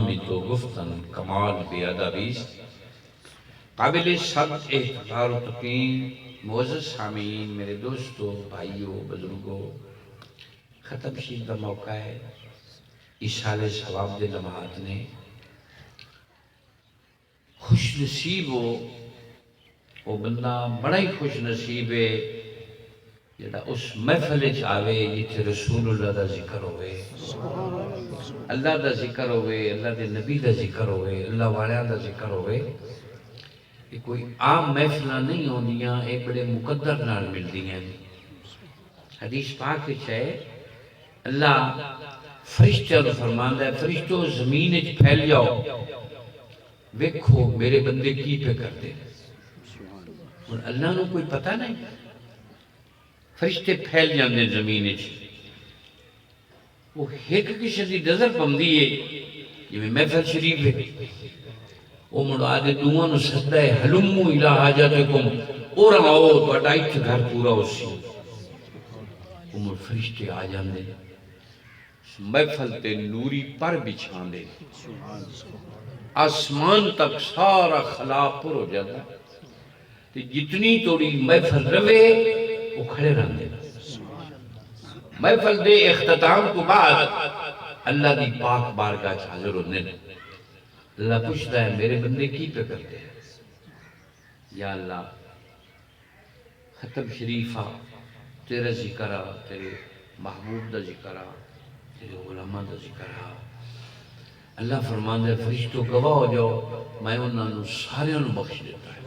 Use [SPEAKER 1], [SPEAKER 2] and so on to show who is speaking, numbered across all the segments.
[SPEAKER 1] کمالی تو گفتن کمال بے ادبیست قابل صد احتقار و تقیم معزز سامعین میرے دوستو بھائیو بزرگو ختم شید کا موقع ہے اشارے ثواب دے لمحات نے خوش نصیب ہو وہ بندہ بڑا ہی خوش نصیب ہے جڑا اس محفل آوے جتھے رسول اللہ دا ذکر ہوئے اللہ دا ذکر ہوئے اللہ دے نبی دا ذکر ہوئے اللہ والیاں دا ذکر ہوئے یہ کوئی عام محفلہ نہیں ہوندیاں ایک بڑے مقدر نال ملتی ہیں حدیث پاک ہے اللہ فرشتہ رو فرماندہ ہے فرشتوں زمین اچ پھیل جاؤ ویکھو میرے بندے کی پہ کرتے اور اللہ نو کوئی پتہ نہیں فرشتے پھیل جاندے زمین اچ وہ ایک کسی دی نظر پمدی ہے یہ میں محفل شریف ہے وہ مڑ آدھے دعا نو سجدہ ہے حلمو الہ حاجاتکم اور آؤ تو اٹائی تھے گھر پورا اسی وہ مڑ فرشتے آ جاندے محفل تے نوری پر بچھان دے آسمان تک سارا خلا پر ہو جاتا تے جتنی توڑی محفل روے وہ کھڑے رہن دے محفل دے اختتام کو بعد اللہ دی پاک بارگاہ حاضر ہونے اللہ پوچھتا ہے میرے بندے کی پہ کرتے ہیں یا اللہ ختم شریفہ تیرا ذکرہ تیرے محبوب دا ذکرہ تیرے علماء دا ذکرہ اللہ فرمان دے فرشتوں گواہ ہو جاؤ میں انہوں نے سارے انہوں بخش دیتا ہے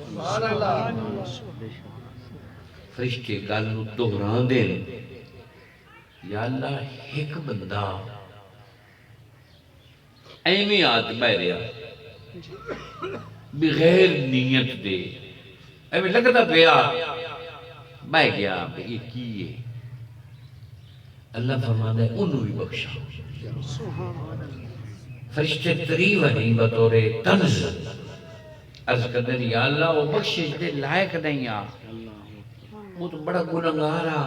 [SPEAKER 1] فرشتے گالنو دہران دیں یا اللہ ایک بندہ ایمی آدم ہے رہا بغیر نیت دے ایمی لگتا پیا میں گیا بے یہ کیے اللہ فرماتا ہے انہوں بھی بخشا فرشتے تریوہ نہیں بطور تنز عرض کردے یا اللہ وہ بخشش دے لائق نہیں آ وہ تو بڑا گناہگارا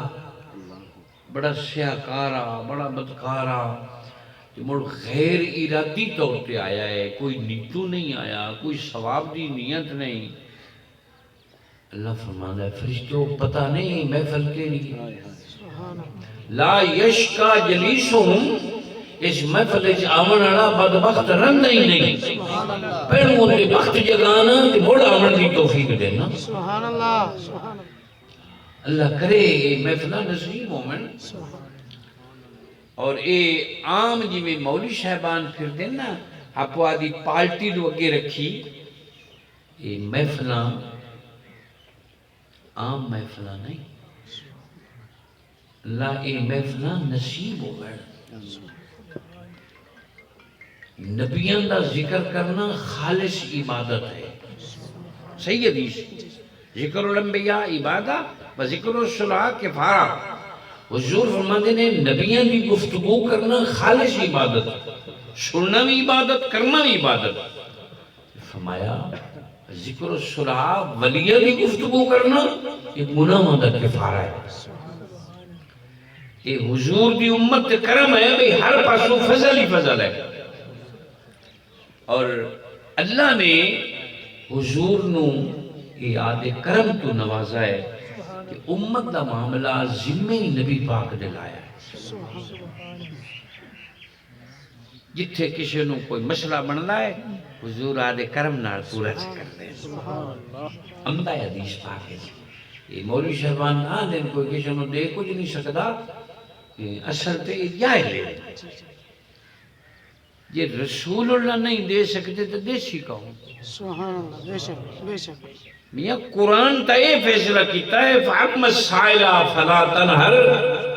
[SPEAKER 1] بڑا سیاکارا بڑا بدکارا مڑ غیر ارادی طور پہ آیا ہے کوئی نیتو نہیں آیا کوئی ثواب دی نیت نہیں اللہ فرماتا ہے فرشتوں پتہ نہیں محفل کے لیے لا یشکا جلیسہم اس محفل اچ آمن آڑا بدبخت رند نہیں پہلوں دے بخت جگانا تے بڑ آمن دی توفیق دینا
[SPEAKER 2] سبحان اللہ
[SPEAKER 1] اللہ کرے محفلہ نصیب ہومن اور اے عام جی میں مولی صاحبان پھر دینا آپ آدھی پالٹی دو اگے رکھی اے محفلہ عام محفلہ نہیں اللہ اے محفلہ نصیب ہو گئے نبیان دا ذکر کرنا خالص عبادت ہے صحیح حدیث ذکر الانبیاء عبادت و ذکر الصلاح کفارہ حضور فرماتے نے نبیان دی گفتگو کرنا خالص عبادت سننا بھی عبادت کرنا بھی عبادت فرمایا ذکر الصلاح ولیہ دی گفتگو کرنا ایک گناہ مدد کفارہ ہے یہ حضور دی امت کرم ہے بھئی ہر پاسوں فضل ہی فضل ہے اور اللہ نے حضور نو یہ آدھے کرم تو نوازا ہے کہ امت دا معاملہ ذمہ نبی پاک دلایا ہے جتھے کسی نو کوئی مسئلہ بننا ہے حضور آدھے کرم نال پورا سے کر دیں امدہ حدیث پاک ہے یہ مولوی شہبان نہ دیں کوئی کسی نو دے کچھ نہیں سکتا اصل پہ جائے لے یہ رسول اللہ نہیں دے سکتے تو دیسی کہوں
[SPEAKER 2] سبحان اللہ بے شک بے شک
[SPEAKER 1] میاں قرآن تا یہ فیصلہ کیتا ہے فَعَقْمَ السَّائِلَ فَلَا تَنْهَرْ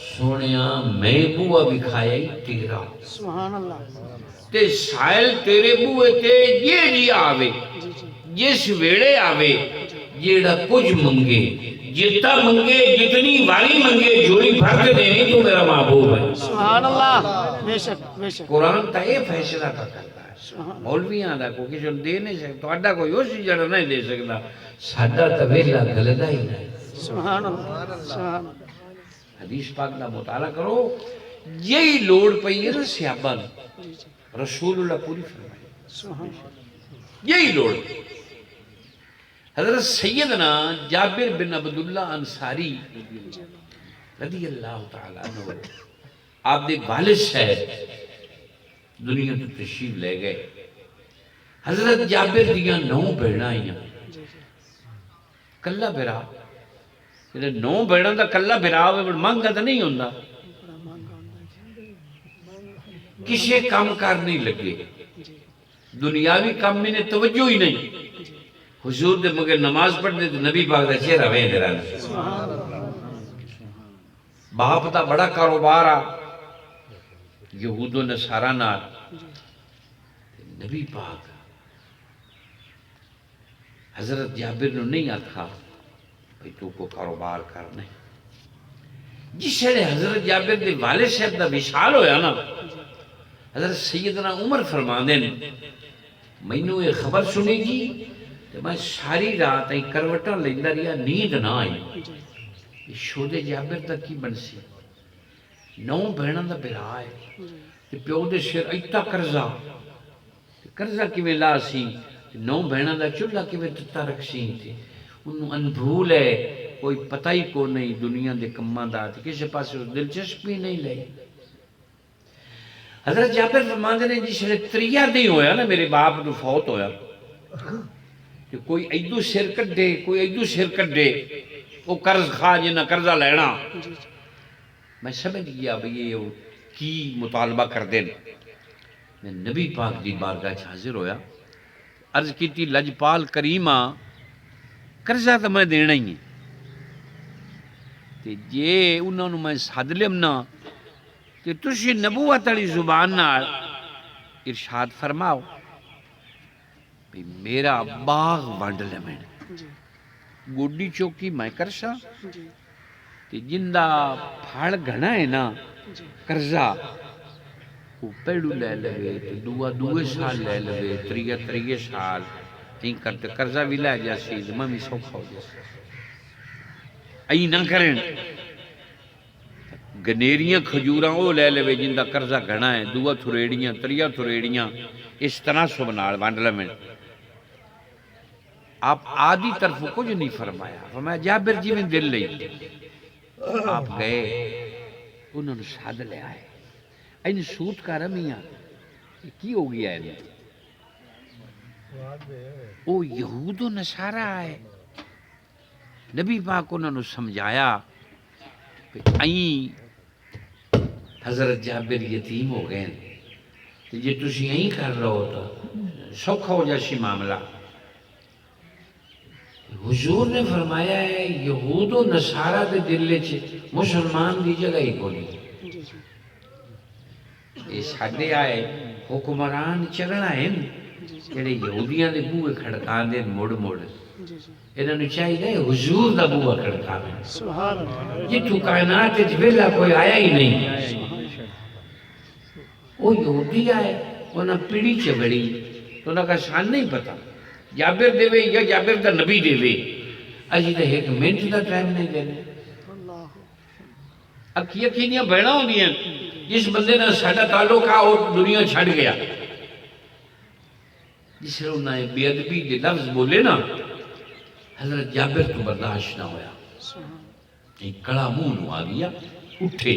[SPEAKER 1] سونیا میں بوہ بکھایا ہی تیرا
[SPEAKER 2] سبحان اللہ
[SPEAKER 1] تے سائل تیرے بوہ تے یہ جی آوے جس ویڑے آوے جیڑا کچھ منگے جتا منگے جتنی واری منگے جوڑی بھر کے دینی تو میرا محبوب ہے
[SPEAKER 2] سبحان اللہ بے شک بے شک
[SPEAKER 1] قرآن تا یہ فیصلہ کا کرتا ہے مولویاں دا کو کسی دے نہیں سکتا تو اڈا کوئی اسی جڑا نہیں دے سکتا سادہ طویلہ گلدہ ہی نہیں
[SPEAKER 2] سبحان اللہ سبحان اللہ
[SPEAKER 1] حدیث پاک دا مطالعہ کرو یہی لوڑ پئی ہے نا صحابہ نے،
[SPEAKER 2] جی جی
[SPEAKER 1] رسول اللہ پوری فرمائی،
[SPEAKER 2] سبحان اللہ
[SPEAKER 1] یہی لوڑ پئی۔ حضرت سیدنا جابر بن عبداللہ انصاری رضی اللہ تعالیٰ عنہ آپ دے والد صاحب دنیا تو تشریف لے گئے۔ حضرت جابر دیاں 9 بہناں آئیاں،
[SPEAKER 2] جی جی
[SPEAKER 1] کلا بھرا، جڑے 9 بہناں دا کلا بھرا ہوئے مانگا تو نہیں ہوندا،
[SPEAKER 2] بڑا مہنگا ہوتا ہے
[SPEAKER 1] کسے کام کار نہیں لگے،
[SPEAKER 2] جی
[SPEAKER 1] دنیاوی کام میں نے توجہ ہی نہیں،
[SPEAKER 2] جی
[SPEAKER 1] حضور دے مگر نماز پڑھنے تو نبی پاک دا چہرہ وہیں دے رہا،
[SPEAKER 2] سبحان اللہ
[SPEAKER 1] باپ دا بڑا کاروبار آ یہود و نصارہ نال،
[SPEAKER 2] جی
[SPEAKER 1] نبی پاک حضرت جابر نے نہیں آکھا بھئی تو کو کاروبار کرنے، جس سے حضرت جابر دے والد صاحب دا وصال ہویا نا، حضرت سیدنا عمر فرماندے نے مینوں یہ خبر سنی جی کہ میں ساری رات ای کروٹاں لیندا رہیا، نیند نہ آئی،
[SPEAKER 2] جی
[SPEAKER 1] یہ شودے جابر دا کی بنسی، 9 بہناں دا بھرا ہے
[SPEAKER 2] جی
[SPEAKER 1] تے پیو دے سر ایتا قرضہ، قرضہ کیویں لا سی، 9 بہناں دا چولہا کیویں تتا رکھ سی، تے انہوں انبھول ہے، کوئی پتہ ہی کو نہیں دنیا دے کماں دا، تے کسے پاسے دلچسپی نہیں لئی۔ حضرت جابر فرماندے نے جس نے 3 دن ہویا نا میرے باپ نو فوت ہویا، کہ کوئی ایدو سر کڈے کوئی ایدو سر کڈے، وہ قرض خواہ جنہ قرضہ لینا،
[SPEAKER 2] جی
[SPEAKER 1] میں سمجھ گیا بھئی یہ کی مطالبہ کر دیں، میں نبی پاک دی بارگاہ حاضر ہویا، عرض کی تھی لجپال کریمہ قرضہ تو میں دینا ہی ہے، تے جے انہوں نے میں ساد لیمنا کہ تسی نبوت علی زبان نال ارشاد فرماؤ بھی میرا باغ وانڈ لے میں
[SPEAKER 2] جی
[SPEAKER 1] گوڈی چوکی میں کرسا،
[SPEAKER 2] جی
[SPEAKER 1] تے جندہ پھاڑ گھنا ہے نا
[SPEAKER 2] جی
[SPEAKER 1] قرضہ وہ پیڑو لے لوے تے دوے سال لے لوے، 3 سال این کرتے قرضہ بھی لے جاسی تے میں بھی سوکھا ہو جاسی، این نہ کریں گنیریاں کھجوراں وہ لے لوے جندہ قرضہ گھنا ہے، 2 تھریڑیاں 3 تھریڑیاں اس طرح سبنال وانڈ لے میں۔ آپ آدھی طرف کچھ نہیں فرمایا، فرمایا جابر جی میں دل لئی، آپ گئے انہوں نے ساد لے آئے، این سوت کا رمیاں یہ کی ہو گیا ہے، وہ یہود و نصارہ آئے، نبی پاک انہوں نے سمجھایا کہ این حضرت جابر یتیم ہو گئے، تو یہ تسی این کر رہا ہوتا سوکھا ہو جاسی معاملہ۔ حضور نے فرمایا ہے یہود و نصارہ دے دل چھے مسلمان دی جگہ ہی بولی،
[SPEAKER 2] جی جی
[SPEAKER 1] یہ ساڑھے آئے حکمران چگڑا ہیں جڑے یہودیاں دے بوئے کھڑکان دے موڑ موڑ،
[SPEAKER 2] جی جی
[SPEAKER 1] انہوں نے چاہیے گئے حضور دا بوئے کھڑکان دے،
[SPEAKER 2] سبحان اللہ
[SPEAKER 1] یہ تو کائنات جبیلہ کوئی آیا ہی نہیں، وہ یہودی آئے انہوں نے پیڑی چگڑی تو انہوں کا شان نہیں پتا جابر دے وے یا جابر دا نبی دے وے، اجی دا ایک منٹ دا ٹائم نہیں دینے،
[SPEAKER 2] اللہ
[SPEAKER 1] یقینیاں بہنا ہوں ہیں جس بندے نے ساڑھا تعلق آ اور دنیا چھڑ گیا، جس نے انہوں نے بے ادبی کے لفظ بولے نا، حضرت جابر تو برداشت نہ ہویا،
[SPEAKER 2] سبحان
[SPEAKER 1] ایک کڑا منہ نو آ گیا، اٹھے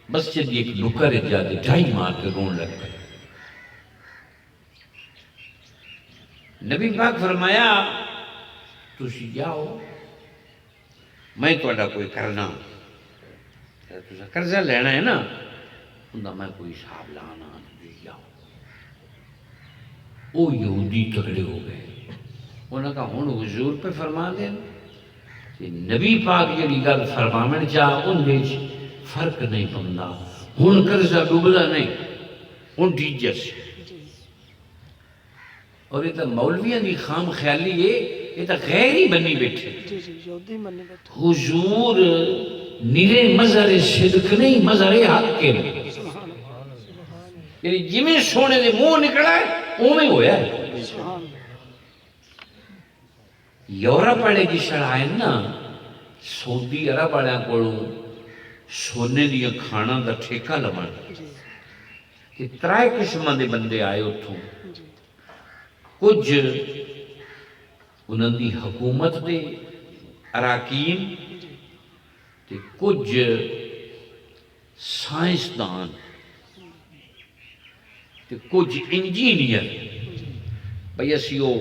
[SPEAKER 1] مسجد ایک نکر جاتے ڈھائی مار کے رون لگ گئے۔ نبی پاک فرمایا تسی جاؤ میں توڑا کوئی کرنا، تسا قرضہ لینا ہے نا انہا میں کوئی حساب لانا، تسی جاؤ۔ وہ یہودی تگڑے ہو گئے، انہوں نے کہا ہون حضور پہ فرما دیں کہ نبی پاک یہ گل فرمامن چاہ ان دیچ فرق نہیں پمنا، ہون قرضہ ڈوبلا نہیں، ہون ڈیجر سے۔ اور یہ تو مولویاں دی خام خیالی ہے، یہ تو غیر ہی بنی بیٹھے،
[SPEAKER 2] جی جی یہودی منی بیٹھے
[SPEAKER 1] حضور نیرے مظہر صدق نہیں مظہر حق کے میں،
[SPEAKER 2] سبحان اللہ
[SPEAKER 1] یعنی جمیں سونے دے منہ نکلا ہے وہ میں ہویا ہے۔
[SPEAKER 2] سبحان
[SPEAKER 1] یورپ والے کی شڑائیں نا سعودی عرب والے کولوں سونے دیا کھانا دا ٹھیکہ لون
[SPEAKER 2] جی
[SPEAKER 1] کہ ترائے قسمہ دے بندے آئے اتھوں
[SPEAKER 2] جی
[SPEAKER 1] کچھ انہوں دی حکومت دے اراکین
[SPEAKER 2] جی
[SPEAKER 1] تے کچھ سائنسدان تے کچھ انجینئر بھئی اسی وہ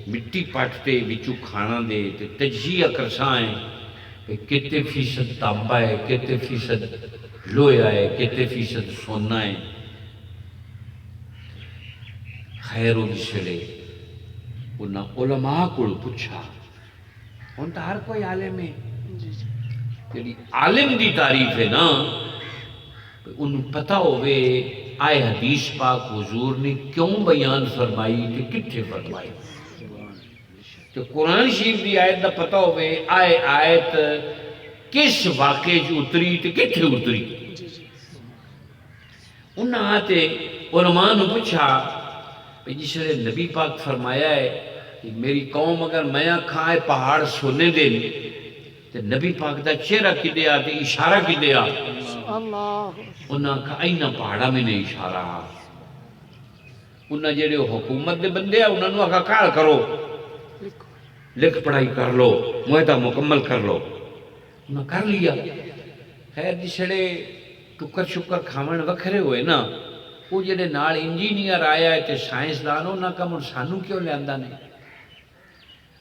[SPEAKER 1] مٹی پاٹتے بچو کھانا دے تے تجزیہ کرسائیں کہ کتے فیصد تانبا ہے کتے فیصد لویا ہے کتے فیصد سونا ہے خیر ہو جسلے انہاں علماء کو پوچھا ان تا ہر کوئی عالم ہے
[SPEAKER 2] جی جی
[SPEAKER 1] یعنی عالم دی تعریف ہے نا انہوں پتہ ہوئے آئے حدیث پاک حضور نے کیوں بیان فرمائی تے کتھے فرمائی تو قرآن شریف دی آیت دا پتہ ہوئے آئے آیت کس واقعے جو اتری تے کتھے اتری
[SPEAKER 2] جی جی
[SPEAKER 1] انہاں آتے علماء نے پوچھا جس نے نبی پاک فرمایا ہے کہ میری قوم اگر میں کھائے پہاڑ سونے دے تو نبی پاک دا چہرہ کی دیا تے اشارہ کی دیا
[SPEAKER 2] اللہ
[SPEAKER 1] انہاں کہا اینا پہاڑا میں نے اشارہ انہاں جڑے حکومت دے بندے ہیں انہاں نے کہا کار کرو
[SPEAKER 2] لکھو
[SPEAKER 1] لکھ پڑھائی کر لو معاہدہ مکمل کر لو انہاں کر لیا خیر جسڑے ٹکر شکر کھاون وکھرے ہوئے نا وہ جڑے نال انجینئر آیا ہے تے سائنسدان انہاں کا من سانو کیوں لیاندا نہیں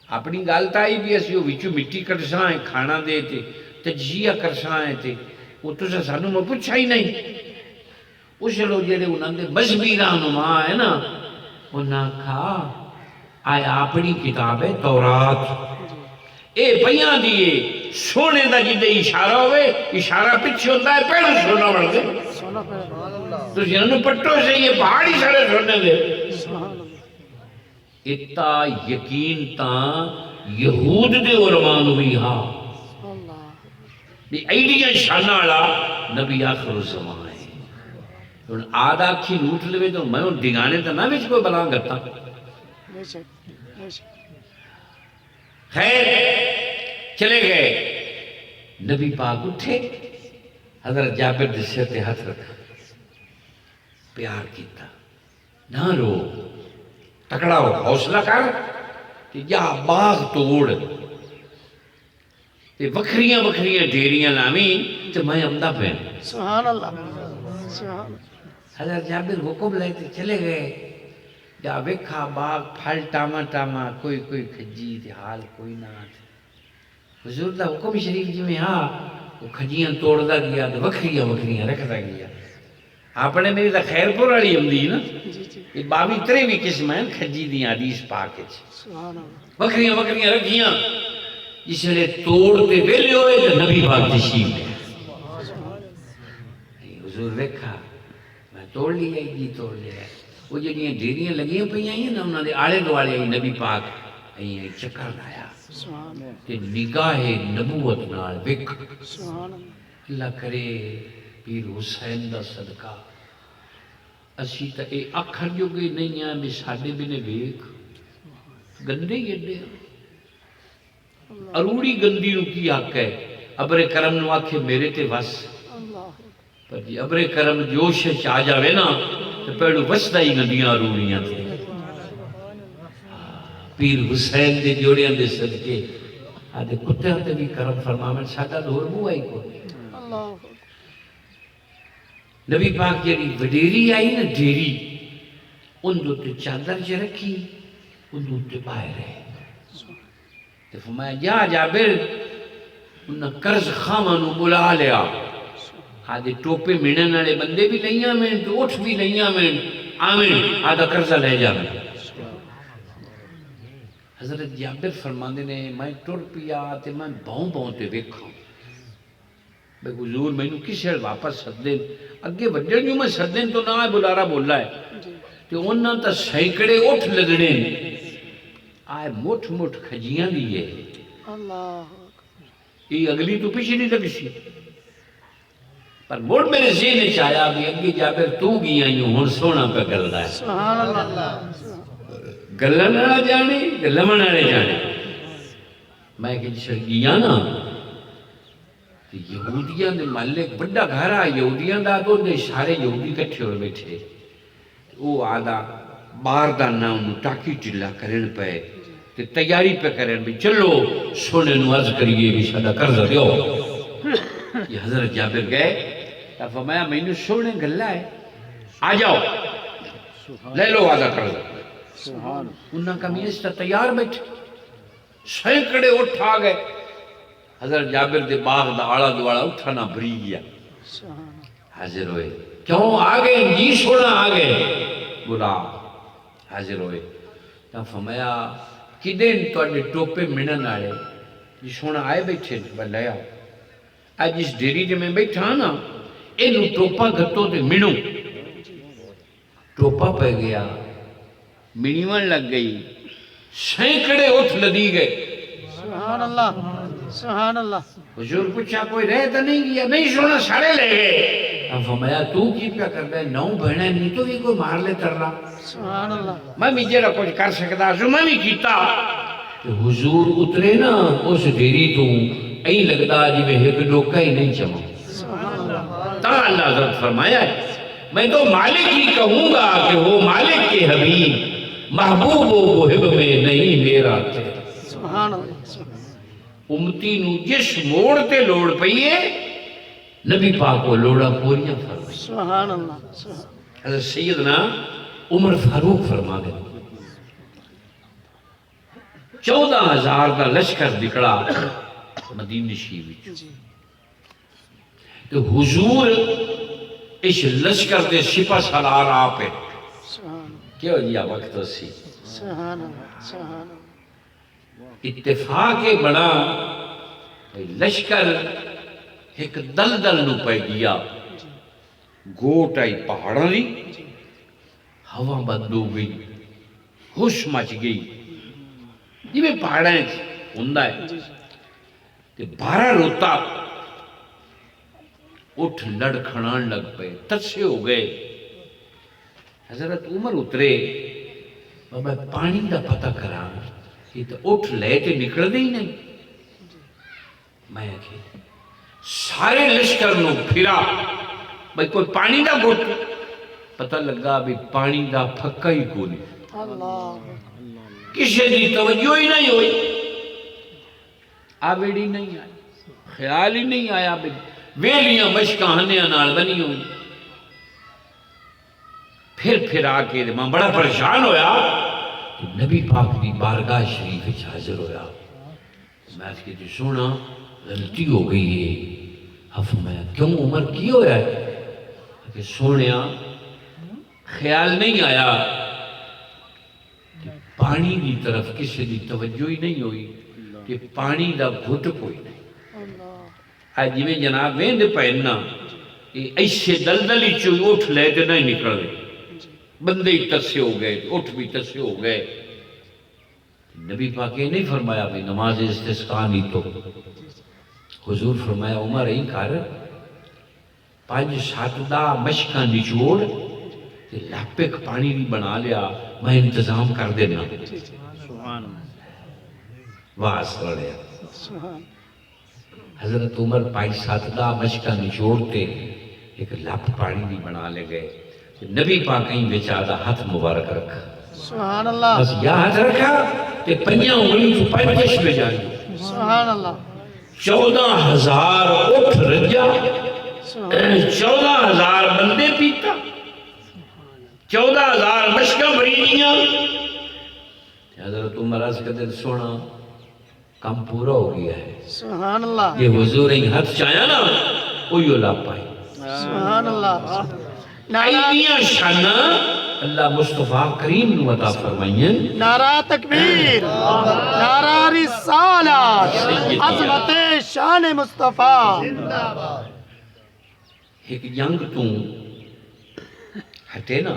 [SPEAKER 1] اپنی گل تائی بھی اسی وہ وچوں مٹی کٹساں ہے کھانا دے تے تجزیہ کرساں ہے تے وہ تو سانو میں پوچھا ہی نہیں اس لوگ جڑے انہاں دے مذہبی رہنما ہے نا انہاں کہا آیا اپنی کتاب ہے تورات اے پیاں دیے سونے دا جدے اشارہ ہوئے اشارہ پیچھے ہوتا ہے پہلے سونا بڑھ دے
[SPEAKER 2] سونا پہ
[SPEAKER 1] تو جنہوں پٹو سے یہ پہاڑی سارے سونے دے
[SPEAKER 2] سبحان اللہ
[SPEAKER 1] اتا یقین تا یہود دے علماء نوی ہاں
[SPEAKER 2] اللہ
[SPEAKER 1] بھی ایڈیاں شانہ والا نبی آخر الزمان ہے تو آدھا کھی نوٹ لے تو میں ان ڈگانے تا نہ بیچ کوئی بلان کرتا
[SPEAKER 2] بے شک بے شک
[SPEAKER 1] خیر چلے گئے نبی پاک اٹھے حضرت جابر دے سر تے ہاتھ رکھا پیار کیتا نہ رو تکڑا ہو حوصلہ کر کہ جا باغ توڑ تے وکھریاں وکھریاں ڈیریاں لامی تے میں امدہ پہن
[SPEAKER 2] سبحان اللہ سبحان اللہ
[SPEAKER 1] حضرت جابر حکم لے تے چلے گئے جا وکھا باغ پھل ٹاما ٹاما کوئی کوئی کھجی تے حال کوئی نہ آتے حضور دا حکم شریف جی میں ہاں وہ کھجیاں توڑ دا گیا تے وکھریاں وکھریاں رکھ دا گیا آپ نے میری تا خیر پور والی امدی نا
[SPEAKER 2] جی جی
[SPEAKER 1] یہ باوی ترے بھی قسم ہیں کھجی دی حدیث پاک ہے
[SPEAKER 2] سبحان اللہ
[SPEAKER 1] وکھریاں وکھریاں رکھیاں جس نے توڑ تے ویلے ہوئے تو نبی پاک تشریف ہے حضور دیکھا میں توڑ لیا جی توڑ لیا وہ جڑیاں ڈیریاں لگیاں پہ ہیں نا انہوں نے آلے دوالے آئی نبی پاک آئی چکر لایا
[SPEAKER 2] سبحان اللہ
[SPEAKER 1] تے نگاہ نبوت نال وک
[SPEAKER 2] سبحان اللہ
[SPEAKER 1] اللہ کرے پیر حسین دا صدقہ اسی تا اے اکھر جو گئے نہیں ہیں بھی ساڑے بھی نے ویک گندے ہی اڈے اروڑی گندی نو کی حق ہے ابر کرم نو آکھے میرے تے وس
[SPEAKER 2] اللہ
[SPEAKER 1] پر جی ابر کرم جوش چاہ جاوے نا تو پہلو وسدہ ہی گندیاں اروڑیاں تھے پیر حسین دے جوڑیاں دے صدقے آدھے کتے ہوتے بھی کرم فرمامن ساڑا دور بو آئی کو
[SPEAKER 2] اللہ
[SPEAKER 1] نبی پاک جیڑی وڈیری آئی نا ڈیری ان دو تے چادر جے رکھی ان دو تے باہر ہے تو فرمایا جا جابر انہاں قرض خامنو بلا لیا آدھے ٹوپے مینن والے بندے بھی لئیاں میں تو اٹھ بھی لئیاں میں آمین آدھا قرضہ لے جا میں حضرت جابر فرماندے نے میں ٹر پیا تے میں بہوں تے ویکھاں بھئی حضور میں نو کس شہر واپس سدیں اگے وڈن جو میں سدیں تو نہ بلارا بولا ہے تے انہاں تا سینکڑے اٹھ لگنے آئے مٹھ مٹھ کھجیاں دیئے
[SPEAKER 2] اللہ
[SPEAKER 1] یہ اگلی تو پیچھے نہیں لگ سی پر موڑ میرے ذہن چاہیا بھی اگے جابر تو گیا یوں ہن سونا پہ گلدا ہے
[SPEAKER 2] سبحان اللہ
[SPEAKER 1] گلن والا جانے گلمن والے جانے میں کہ چھڑ گیا نا یہودیاں دے محلے ایک بڑا گھر آ یہودیاں دا تو دے سارے یہودی کٹھے ہوئے بیٹھے وہ آدھا باہر دا نہ انہوں ٹاکی ٹلا کرن پہ تے تیاری پہ کرن بھی چلو سونے نو عرض کریے بھی شادہ قرض دیو یہ حضرت جابر گئے تا فرمایا میں نے سونے گلہ ہے آ جاؤ لے لو آدھا قرض
[SPEAKER 2] سبحان
[SPEAKER 1] انہاں کا میستا تیار بیٹھے سینکڑے اٹھ آ گئے حضرت جابر دے باغ دا آڑا دوڑا اٹھانا بری گیا
[SPEAKER 2] سبحان
[SPEAKER 1] حاضر ہوئے کیوں آگئے جی سونا آگئے بولا حاضر ہوئے تا فرمایا کدین تو اڈے ٹوپے منن آڑے جی سونا آئے بیٹھے بلیا آج اس ڈیری جے میں بیٹھا نا اینو ٹوپا گھتو دے منو ٹوپا پہ گیا منیون لگ گئی سینکڑے اٹھ لدی گئے
[SPEAKER 2] سبحان اللہ سبحان اللہ
[SPEAKER 1] حضور پوچھا کوئی رہ تو نہیں گیا نہیں سونا سارے لے گئے اب فرمایا تو کی پیا کر دے نو بہنے نہیں تو بھی کوئی مار لے ترلا
[SPEAKER 2] سبحان اللہ
[SPEAKER 1] میں بھی جیرا کچھ کر سکتا سو میں بھی کیتا کہ حضور اترے نا اس ڈیری تو این لگتا جی میں ایک ڈوکا ہی نہیں چمو
[SPEAKER 2] سبحان اللہ
[SPEAKER 1] تا اللہ حضرت فرمایا ہے میں تو مالک ہی کہوں گا کہ وہ مالک کے حبیب محبوب و محب میں نہیں میرا تھے
[SPEAKER 2] سبحان اللہ
[SPEAKER 1] امتی نو جس موڑ تے لوڑ پئیے نبی پاک کو لوڑا پوریاں فرمائی
[SPEAKER 2] سبحان اللہ سبحان
[SPEAKER 1] حضرت سیدنا عمر فاروق فرما دے 14,000 دا لشکر نکلا مدینہ شریف وچ
[SPEAKER 2] جی
[SPEAKER 1] تو حضور اس لشکر دے سپہ سالار آپ ہے
[SPEAKER 2] سبحان
[SPEAKER 1] کیوں جی وقت اسی
[SPEAKER 2] سبحان اللہ سبحان اللہ
[SPEAKER 1] اتفاق بنا لشکر ایک دلدل نو پہ گیا گوٹ آئی پہاڑاں لی ہوا بند ہو گئی ہوش مچ گئی جی میں پہاڑاں ہوندہ ہے
[SPEAKER 2] جی
[SPEAKER 1] تے 12 روتا اٹھ لڑ کھڑان لگ پے ترسے ہو گئے حضرت عمر اترے اور میں پانی دا پتہ کرا یہ تو اٹھ لے تے نکل دے ہی نہیں میں کہ سارے لشکر نو پھرا بھئی کوئی پانی دا گھٹ پتہ لگا بھی پانی دا پھکا ہی کو نہیں
[SPEAKER 2] اللہ
[SPEAKER 1] کسی دی توجہ ہی نہیں ہوئی آویڑی نہیں آئی خیال ہی نہیں آیا بھی ویلیاں مشکاہنیاں نال بنی ہوئی پھر آ کے میں بڑا پریشان ہویا کہ نبی پاک دی بارگاہ شریف وچ حاضر ہویا میں اس کی سونا غلطی ہو گئی ہے اب میں کیوں عمر کی ہویا ہے کہ سونیا خیال نہیں آیا کہ پانی دی طرف کسی دی توجہ ہی نہیں ہوئی کہ پانی دا گھٹ کوئی نہیں
[SPEAKER 2] اللہ
[SPEAKER 1] آج جی میں جناب ویند پہننا ایسے دلدلی چوئی اٹھ لے تے نہیں نکل گئے بندے ہی تسے ہو گئے اٹھ بھی تسے ہو گئے نبی پاک یہ نہیں فرمایا بھی نماز استسقاء نہیں تو حضور فرمایا عمر ہی کر 5-7 دا مشکاں نچوڑ تے لاپک پانی بھی بنا لیا میں انتظام کر دینا
[SPEAKER 2] سبحان
[SPEAKER 1] واس لڑیا
[SPEAKER 2] سبحان
[SPEAKER 1] حضرت عمر 5-7 دا مشکاں نچوڑتے ایک لاپ پانی بھی بنا لے گئے نبی پاک کہیں بیچادہ ہاتھ مبارک رکھا
[SPEAKER 2] سبحان اللہ
[SPEAKER 1] بس یا ہاتھ رکھا کہ پنیاں انگلی تو پنجش میں جائیں
[SPEAKER 2] سبحان اللہ
[SPEAKER 1] 14,000 اٹھ رجا 14,000 بندے پیتا 14,000 مشکہ بریدیاں حضرت عمر عرض کر سونا کام پورا ہو گیا ہے
[SPEAKER 2] سبحان اللہ
[SPEAKER 1] یہ حضور ہی ہاتھ چاہیا نا وہی اللہ پائی
[SPEAKER 2] سبحان اللہ
[SPEAKER 1] ایدیاں شانہ اللہ مصطفیٰ کریم نو عطا فرمائیں
[SPEAKER 2] نعرہ تکبیر نعرہ رسالت عظمت شان مصطفیٰ
[SPEAKER 1] ایک جنگ تو ہٹے نا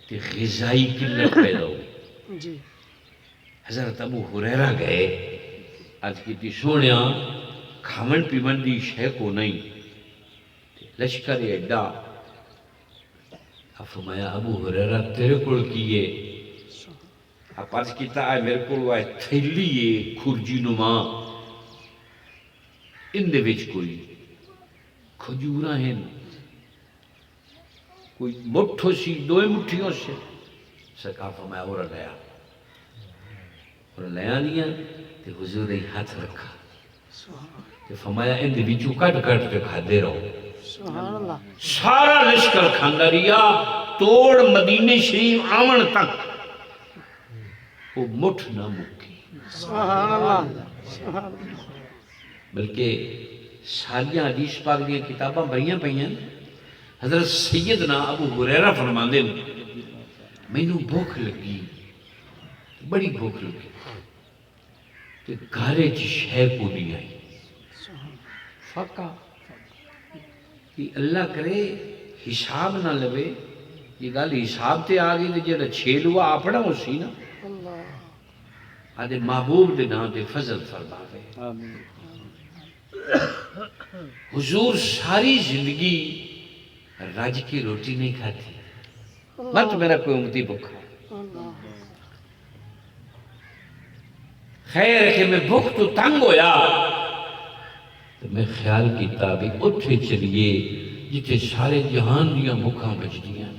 [SPEAKER 1] تے غذائی قلت پیدا ہو
[SPEAKER 2] جی
[SPEAKER 1] حضرت ابو ہریرہ گئے آج کی تی سونیا کھامن پیمن دی شے کو نہیں لشکر ایڈا فرمایا ابو ہریرہ تیرے کول کیے آپ آج کیتا ہے میرے کول وہ تھیلی ہے کھرجی نما ان دے وچ کوئی کھجوراں ہیں کوئی مٹھو سی دوئے مٹھیوں سے سرکار فرمایا اور لیا اور لیا دیا تے حضور نے ہاتھ رکھا تے فرمایا ان دے وچوں کٹ کٹ کے کھادے رہو
[SPEAKER 2] سبحان اللہ
[SPEAKER 1] سارا لشکر کھاندا رہیا توڑ مدینے شریف آمن تک وہ مٹھ نہ مکی
[SPEAKER 2] سبحان اللہ سبحان اللہ
[SPEAKER 1] بلکہ ساریاں حدیث پاک دی کتاباں بھریاں پئیاں حضرت سیدنا ابو ہریرہ فرماندے مینوں بھوک لگی بڑی بھوک لگی تے گھرے چ شے کو نہیں آئی فقہ کہ اللہ کرے حساب نہ لوے یہ گل حساب تے آ گئی تے جڑا چھیل ہوا اپنا ہو سی نا آدھے محبوب دے نام تے فضل فرماوے حضور ساری زندگی رج کی روٹی نہیں کھاتی مت میرا کوئی امتی بھوکا خیر کہ میں بھوک تو تنگ ہویا تو میں خیال کیتا بھی اٹھے چلیے جتے سارے جہان دیاں بھوکاں بچ دیاں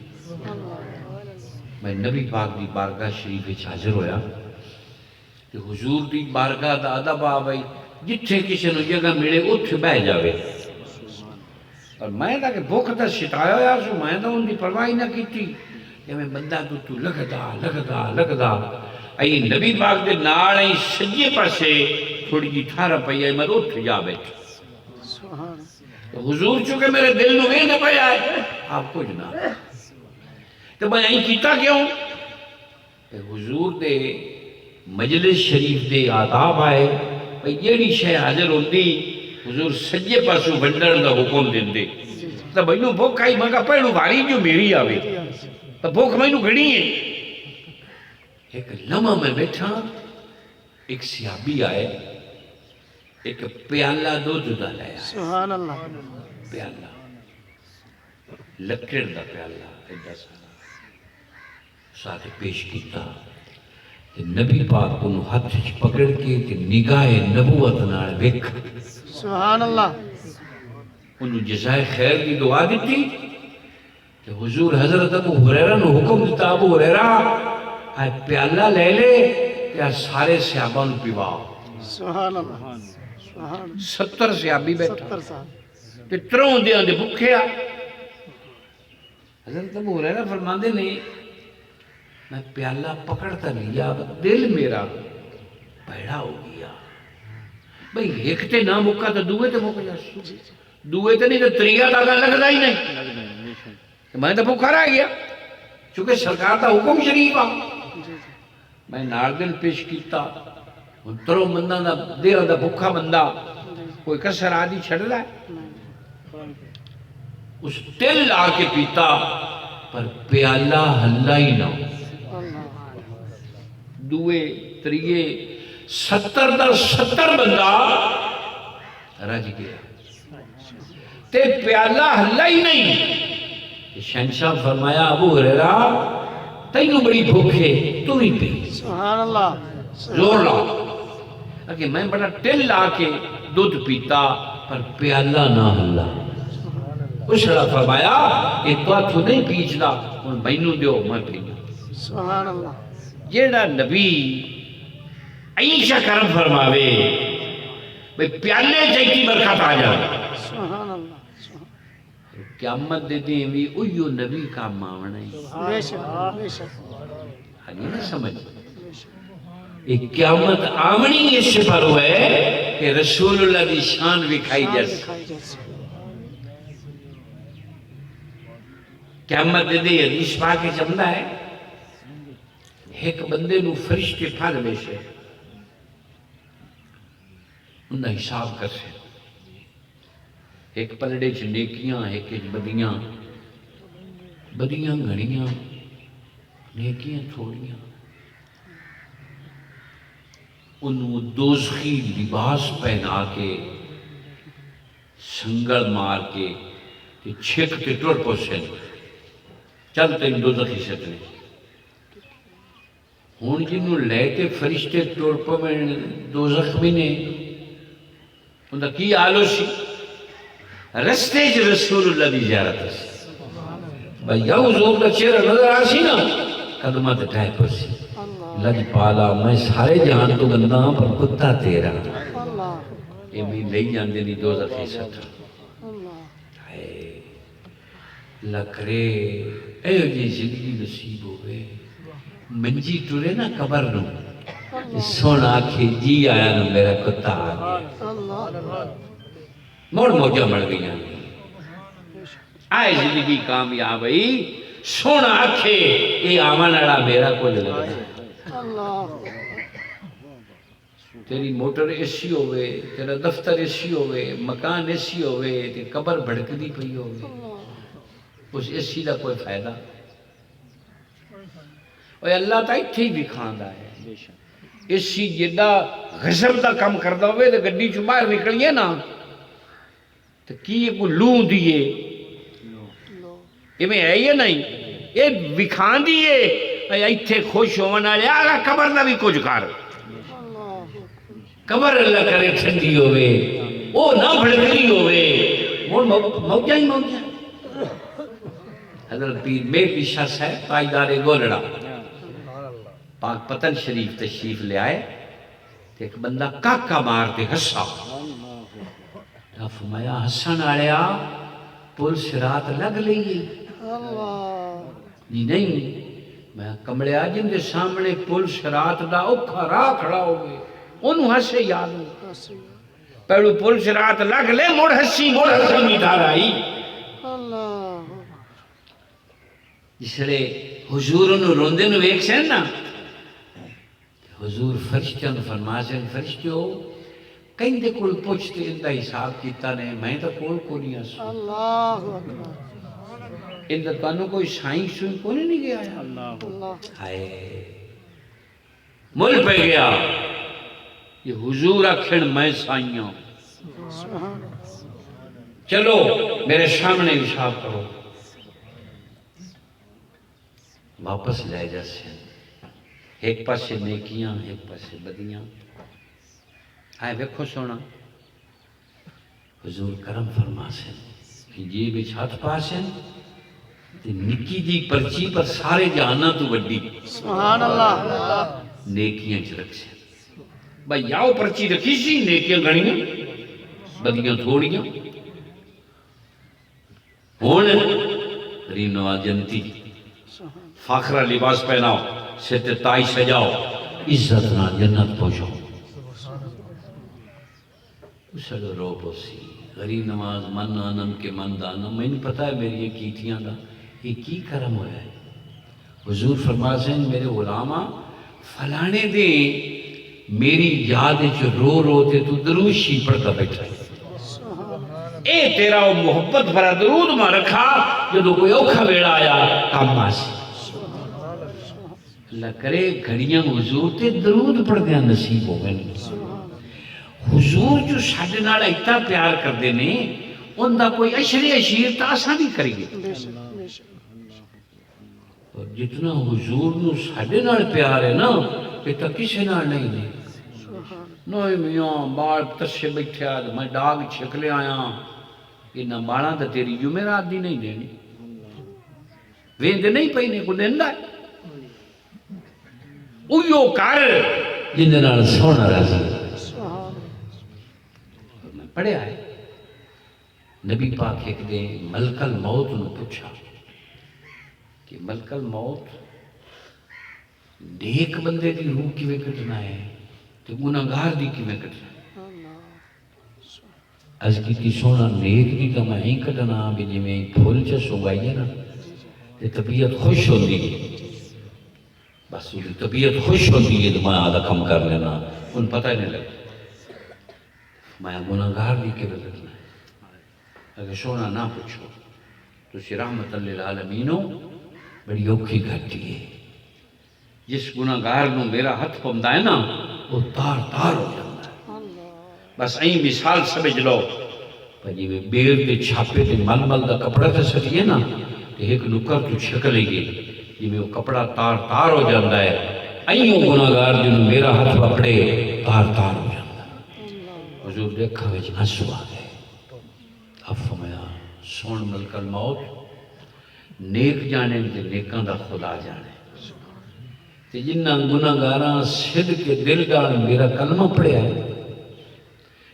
[SPEAKER 1] میں نبی پاک دی بارگاہ شریف وچ حاضر ہویا کہ حضور دی بارگاہ دا ادب آوئی جتھے کسی نو جگہ ملے اٹھ بہ جاوے اور میں دا کہ بھوک دا شتایا ہویا سو میں دا ان دی پرواہی نہ کیتی کہ میں بندہ تو لگدا ای نبی پاک دے نال ای سجے پاسے تھوڑی جی ٹھارا پئی میں اٹھ جا بیٹھا تو حضور چونکہ میرے دل نو ویندہ پیا ہے آپ کچھ نہ تو میں یہیں کیتا کیوں کہ حضور دے مجلس شریف دے آداب آئے بھئی جیڑی شے حاضر ہوندی حضور سجے پاسوں ونڈن دا حکم دیندے تو بھئی نو بھوک آئی مگا پہلو بھاری جو میری آوے تو بھوک میں نو گھڑی ہے ایک لمحہ میں بیٹھا ایک سیابی آئے ایک پیالہ دودھ دا لیا
[SPEAKER 2] سبحان اللہ
[SPEAKER 1] پیالہ لکڑ دا پیالہ ایڈا سارا ساتھ پیش کیتا کہ نبی پاک کو ہاتھ پکڑ کے کہ نگاہ نبوت نال ویکھ
[SPEAKER 2] سبحان اللہ
[SPEAKER 1] انہوں جزائے خیر کی دعا دیتی کہ حضور حضرت ابو ہریرہ نے حکم دیتا ابو ہریرہ آئے پیالہ لے لے کہ سارے صحابہ نے پیواؤ
[SPEAKER 2] سبحان اللہ سبحان
[SPEAKER 1] 70 صحابی بیٹھا
[SPEAKER 2] 70 سال
[SPEAKER 1] تے ترون دے آندے بکھے آ حضرت ابو ہریرہ فرماندے نے میں پیالہ پکڑتا لیا دل میرا پیڑا ہو گیا بھئی ایک تے نہ مکا تو دوئے تے مکا جا دوئے تے نہیں تو تریہ داگا لگتا ہی نہیں میں تو بکھا رہ گیا چونکہ سرکار تا حکم شریف آ میں ناردل پیش کیتا ترو بندہ دا دیر دا بکھا بندہ کوئی کسر آدھی چھڑ رہا ہے اس تل آ کے پیتا پر پیالہ ہلا ہی نہ دوئے تریے 70 در 70 بندہ رج گیا تے پیالہ ہلا ہی نہیں شہنشاہ فرمایا ابو ہریرہ تینوں بڑی بھوکے تو ہی پی
[SPEAKER 2] سبحان اللہ
[SPEAKER 1] زور لا کہ میں بڑا ٹل لا کے دودھ پیتا پر پیالہ نہ ہلا اس نے فرمایا یہ تو نہیں پیچنا ان بینوں دیو میں پینا
[SPEAKER 2] سبحان اللہ
[SPEAKER 1] جیڑا نبی عیشہ کرم فرماوے بھئی پیالے چاہتی برکت آ جائے
[SPEAKER 2] سبحان اللہ
[SPEAKER 1] قیامت دے دیں بھی اویو نبی کا ماونا ہے
[SPEAKER 2] بے شک بے شک
[SPEAKER 1] حالی نہ سمجھ ایک قیامت آمنی اس سے پر ہوئے کہ رسول اللہ دی شان بکھائی جیسے قیامت دے دے حدیث پاک جمدہ ہے ایک بندے نو فرشتے پھر میں سے انہا حساب کر سے ایک پلڑے چ نیکیاں ایک بدیاں بدیاں گھڑیاں نیکیاں تھوڑیاں انہوں دوزخی لباس پہنا کے سنگل مار کے چھک کے ٹوڑ پوچھیں چلتے ہیں دوزخی شکلیں ہون جنہوں لے کے فرشتے ٹوڑ پو میں دوزخ میں نے انہاں کی آلو سی رستے جو رسول اللہ دی زیارت سی بھئی یا حضور کا چہرہ نظر آسی نا قدمہ تے ٹھائے پرسی
[SPEAKER 2] اللہ
[SPEAKER 1] لج پالا میں سارے جہان تو گندہ پر کتا تیرا
[SPEAKER 2] اللہ
[SPEAKER 1] یہ میں لئی جاندے نہیں دوزخ سٹھ
[SPEAKER 2] اللہ
[SPEAKER 1] لکھرے اے جی زندگی نصیب ہوئے منجی ٹورے نا قبر نو سونا آکھے جی آیا نا میرا کتا آگیا
[SPEAKER 2] اللہ
[SPEAKER 1] موڑ موجہ مڑ گیا آئے زندگی کامیاب ہی سونا آکھے اے آمان اڑا میرا کو لگا
[SPEAKER 2] اللہ
[SPEAKER 1] تیری موٹر ایسی ہوئے تیرا دفتر ایسی ہوئے مکان ایسی ہوئے تے قبر بھڑک دی پئی ہوئے اس ایسی دا کوئی فائدہ اور اللہ تا اتھی بھی کھاندا ہے ایسی جدہ غضب دا کم کردہ ہوئے تے گڈی چو باہر نکلیے نا تو کی کو لوں دیئے یہ میں ہے یہ نہیں یہ وکھان دیئے ایتھے خوش ہونا لے آگا قبر دا بھی کچھ کار قبر اللہ کرے ٹھنڈی ہوئے او نہ بھڑکلی ہوئے موجہ ہی موجہ حضرت پیر میر پیشہ صاحب تاجدار گولڑا پاک پتن شریف تشریف لے آئے ایک بندہ کاکا مارتے ہسا فرمایا ہسن آڑیا پل سرات لگ لئیے جی نہیں میں کمڑے آجن دے سامنے پل سرات دا اوکھا راہ کھڑا ہوئے انہوں ہسے یاد ہو پہلو پل سرات لگ لے موڑ ہسی میٹھا رائی جس لئے حضور انہوں روندے نو ایک سین نا حضور فرشتیاں فرماسن فرشتیوں کہیں دے کوئی پوچھتے اندہ حساب کیتا نے میں تو کوئی نہیں آسو
[SPEAKER 2] اللہ اکبر
[SPEAKER 1] اندہ تانوں کوئی سائیں سوئی کو نہیں گیا ہے ہائے مل پہ گیا یہ حضور اکھڑ میں سائیوں چلو میرے سامنے حساب کرو واپس لے جیسے ایک پاسے نیکیاں ایک پاسے بدیاں آئے ویکھو سونا حضور کرم فرما سن کہ جی بچ ہاتھ پاسن نکی دی پرچی پر سارے جہانا تو وڈی
[SPEAKER 2] سبحان اللہ
[SPEAKER 1] نیکیاں چ رکھ سن بھائی یاو پرچی رکھی سی نیکیاں گھڑیاں بدیاں تھوڑیاں ہون رینوا جنتی فاخرہ لباس پہناؤ ستے تائی سجاؤ عزت نہ جنت پہنچاؤ اسلو رو پوسی غری نماز من آنم کے من دانا میں نہیں پتا ہے میری یہ کیتیاں دا یہ کی کرم ہویا ہے حضور فرماسیں میرے غلامہ فلانے دے میری یاد جو رو روتے تو دروشی پڑھتا بیٹھا ہے اے تیرا وہ محبت بھرا درود ماں رکھا جدو کوئی اوکھا بیڑا آیا کام ماسی اللہ کرے گھڑیاں حضور تے درود پڑھ دیا نصیب ہو گئے حضور جو ساڑھے ناڑا اتنا پیار کر دینے ان دا کوئی اشری اشیر تا آسان بھی کریں گے اور جتنا حضور نو ساڑھے ناڑ پیار ہے نا پیتا کسے ناڑ نہیں دے نوئی میاں بار تسے بیٹھے آج میں ڈاگ چھکلے آیا یہ نہ باڑا دا تیری جمعرات دی نہیں دینی ویندے نہیں پہنے کو دیندہ ہے اویو کار جن نال سونا رازی میں پڑھے آئے نبی پاک ایک دے ملک الموت نے پوچھا کہ ملک الموت نیک بندے دی روح کی میں کٹنا ہے تو گناہگار دی کی میں کٹنا ہے از کی سونا نیک دی تو میں ہی کٹنا بھی جی میں پھول چا سوگائی ہے نا طبیعت خوش ہوتی ہے بس طبیعت خوش ہوتی ہے تو میں آدھا کم کر لینا ان پتہ ہی نہیں لگتا میں گناہگار بھی کے بدلنا ہے اگر سونا نہ پوچھو تو اسی رحمت للعالمینوں بڑی اوکھی گھٹی ہے جس گناہگار نو میرا ہاتھ پمدا ہے نا وہ تار تار ہو جاتا ہے بس این مثال سمجھ لو جی میں بیر دے چھاپے دے مل مل دا کپڑا تے سکیے نا کہ ایک نکر تو چھکلے گی جی میں وہ کپڑا تار تار ہو جاتا ہے این گناہگار جنہوں میرا ہاتھ پکڑے تار تار ہو جاتا ہے حضور دے اکھاں وچ آنسو آ گئے اب فرمایا سون ملک الموت نیک جانے تے نیکاں دا خدا جانے تے جنہاں گناہگاراں صدق کے دل گال میرا کلمہ پڑھیا ہے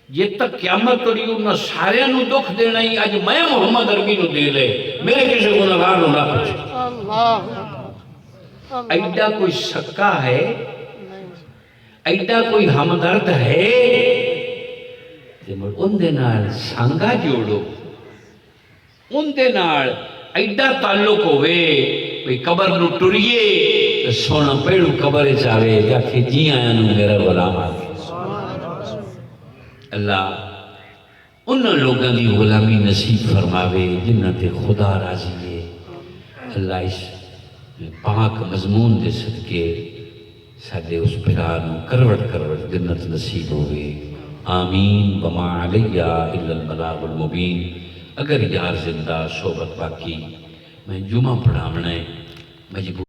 [SPEAKER 1] یہ تک قیامت توڑی انہاں سارے نو دکھ دینا ہی آج میں محمد عربی نو دے لے میرے کسی گناہگار نو نہ پوچھے
[SPEAKER 2] اللہ
[SPEAKER 1] ایڈا کوئی سکا ہے
[SPEAKER 2] نہیں
[SPEAKER 1] ایڈا کوئی ہمدرد ہے تے مڑ ان دے نال سانگا جوڑو ان دے نال ایڈا تعلق ہوئے بھئی قبر نو ٹریے تے سونا پیڑو قبر چاہے جا کے جی آیا نو میرا غلام آگے اللہ ان لوگوں کی غلامی نصیب فرماوے جنہاں تے خدا راضی ہے اللہ اس پاک مضمون دے صدقے سادے اس پرانو کروٹ کروٹ جنت نصیب ہوئے آمین وما علیہ الا البلاغ المبین اگر یار زندہ صحبت باقی میں جمعہ پڑھا ہے مجبور